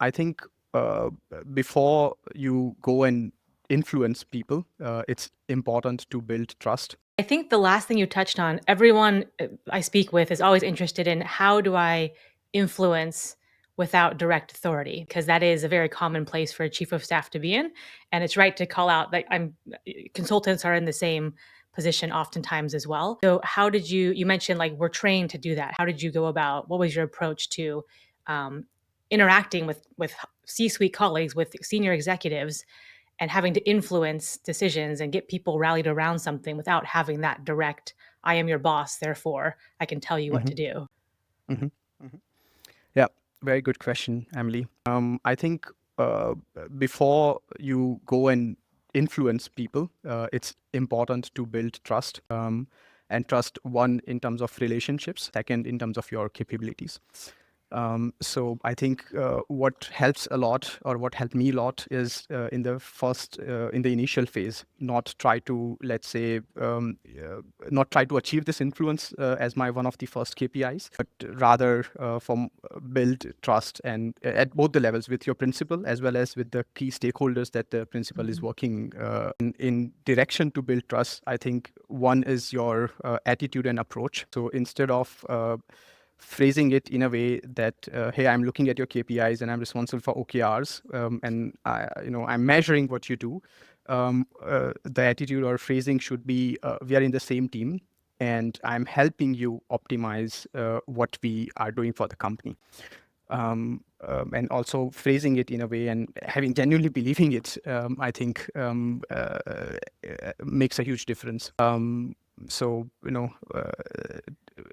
I think uh, before you go and influence people, it's important to build trust. I think the last thing you touched on, everyone I speak with is always interested in how do I influence without direct authority? Because that is a very common place for a chief of staff to be in. And it's right to call out that consultants are in the same position oftentimes as well. So how did you mentioned like we're trained to do that. How did you go about, what was your approach to um, interacting with C-suite colleagues, with senior executives and having to influence decisions and get people rallied around something without having that direct, I am your boss, therefore I can tell you what to hmm do. hmm hmm Yeah, very good question, Emily. I think uh, before you go and influence people, it's important to build trust. And trust, one, in terms of relationships, second, in terms of your capabilities. So I think what helps a lot, or what helped me a lot, is in the initial phase, not try to, let's say, not try to achieve this influence as my one of the first KPIs, but rather build trust and at both the levels, with your principal as well as with the key stakeholders that the principal is working in direction to build trust. I think one is your attitude and approach. So instead of phrasing it in a way that, hey, I'm looking at your KPIs and I'm responsible for OKRs, and I'm measuring what you do. The attitude or phrasing should be, we are in the same team, and I'm helping you optimize what we are doing for the company. And also phrasing it in a way and having genuinely believing it, I think makes a huge difference. So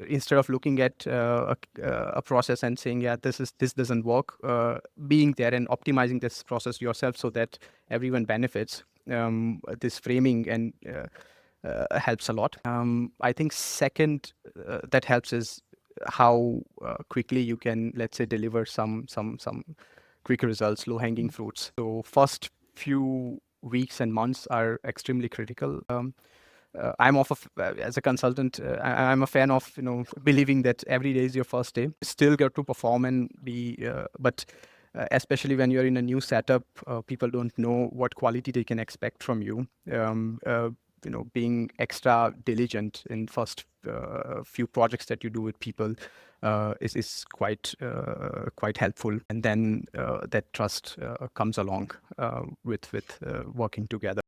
instead of looking at a process and saying, yeah, this doesn't work, being there and optimizing this process yourself so that everyone benefits. This framing and helps a lot. I think second that helps is how quickly you can, let's say, deliver some quick results, low hanging fruits. So first few weeks and months are extremely critical. I'm as a consultant, I'm a fan of believing that every day is your first day. Still get to perform and but especially when you're in a new setup, people don't know what quality they can expect from you. Being extra diligent in first few projects that you do with people is quite helpful, and then that trust comes along with working together.